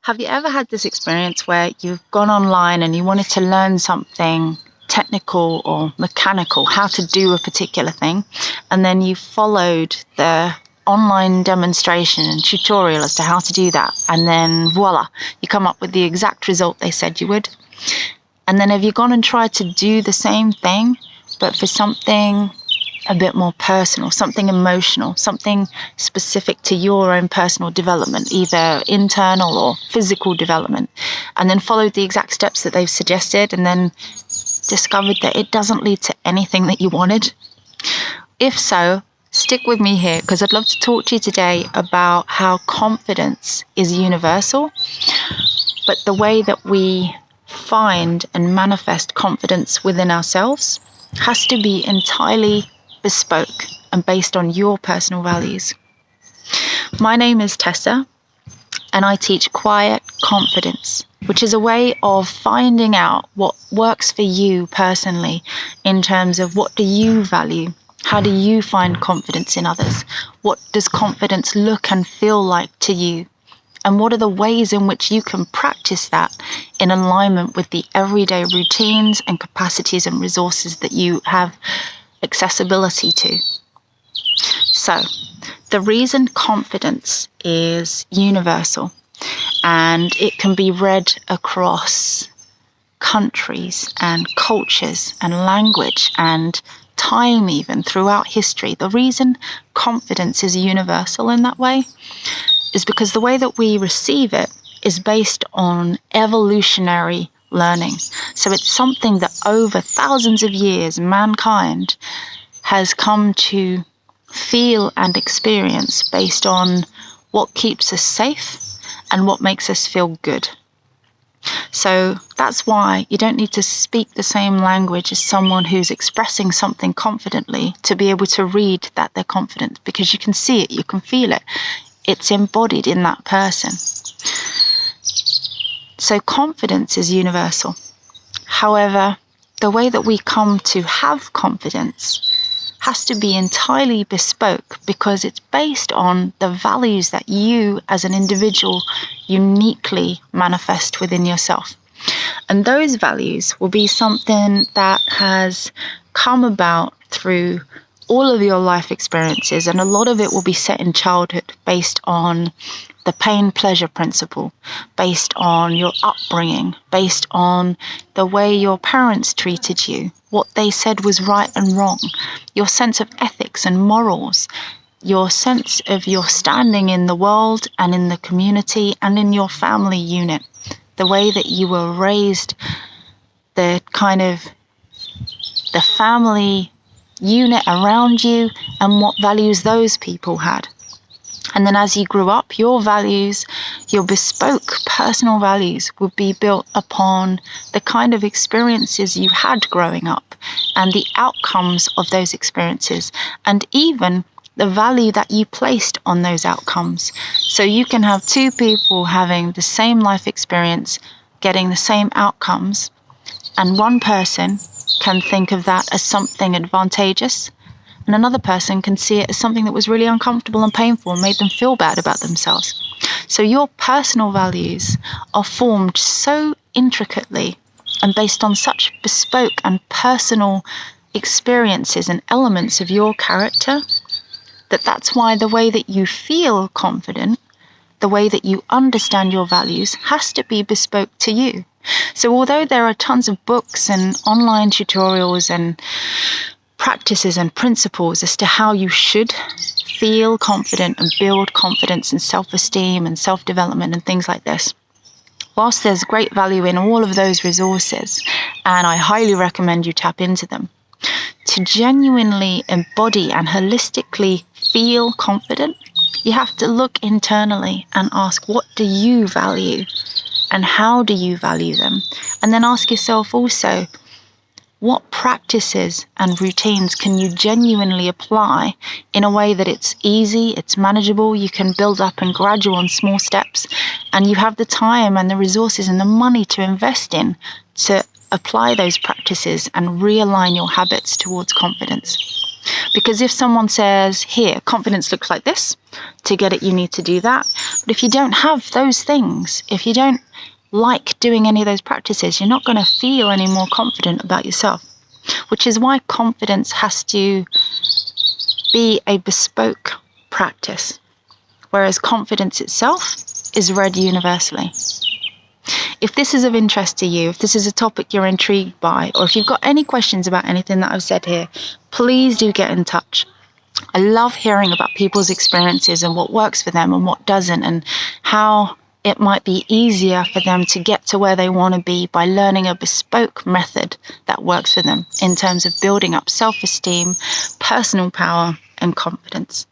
Have you ever had this experience where you've gone online and you wanted to learn something technical or mechanical, how to do a particular thing, and then you followed the online demonstration and tutorial as to how to do that, and then voila, you come up with the exact result they said you would? And then have you gone and tried to do the same thing, but for something a bit more personal, something emotional, something specific to your own personal development, either internal or physical development, and then followed the exact steps that they've suggested and then discovered that it doesn't lead to anything that you wanted? If so, stick with me here, because I'd love to talk to you today about how confidence is universal, but the way that we find and manifest confidence within ourselves has to be entirely bespoke and based on your personal values. My name is Tessa, and I teach quiet confidence, which is a way of finding out what works for you personally in terms of what do you value, how do you find confidence in others, what does confidence look and feel like to you, and what are the ways in which you can practice that in alignment with the everyday routines and capacities and resources that you have accessibility to. So, the reason confidence is universal and it can be read across countries and cultures and language and time, even throughout history, the reason confidence is universal in that way is because the way that we receive it is based on evolutionary learning. So it's something that over thousands of years, mankind has come to feel and experience based on what keeps us safe and what makes us feel good. So that's why you don't need to speak the same language as someone who's expressing something confidently to be able to read that they're confident, because you can see it, you can feel it. It's embodied in that person. So confidence is universal. However, the way that we come to have confidence has to be entirely bespoke, because it's based on the values that you as an individual uniquely manifest within yourself. And those values will be something that has come about through all of your life experiences, and a lot of it will be set in childhood based on the pain-pleasure principle, based on your upbringing, based on the way your parents treated you, what they said was right and wrong, your sense of ethics and morals, your sense of your standing in the world and in the community and in your family unit, the way that you were raised, the family unit around you and what values those people had. And then as you grew up, your values, your bespoke personal values would be built upon the kind of experiences you had growing up and the outcomes of those experiences, and even the value that you placed on those outcomes. So you can have two people having the same life experience, getting the same outcomes, and one person can think of that as something advantageous, and another person can see it as something that was really uncomfortable and painful and made them feel bad about themselves. So your personal values are formed so intricately and based on such bespoke and personal experiences and elements of your character that that's why the way that you feel confident, the way that you understand your values, has to be bespoke to you. So although there are tons of books and online tutorials and practices and principles as to how you should feel confident and build confidence and self-esteem and self-development and things like this, whilst there's great value in all of those resources, and I highly recommend you tap into them, to genuinely embody and holistically feel confident, you have to look internally and ask, what do you value and how do you value them? And then ask yourself also, what practices and routines can you genuinely apply in a way that it's easy, it's manageable, you can build up and gradual and small steps, and you have the time and the resources and the money to invest in to apply those practices and realign your habits towards confidence. Because if someone says, here, confidence looks like this, to get it, you need to do that. But if you don't have those things, if you don't like doing any of those practices, you're not going to feel any more confident about yourself, which is why confidence has to be a bespoke practice, whereas confidence itself is read universally. If this is of interest to you, if this is a topic you're intrigued by, or if you've got any questions about anything that I've said here, please do get in touch. I love hearing about people's experiences and what works for them and what doesn't, and how it might be easier for them to get to where they want to be by learning a bespoke method that works for them in terms of building up self-esteem, personal power, and confidence.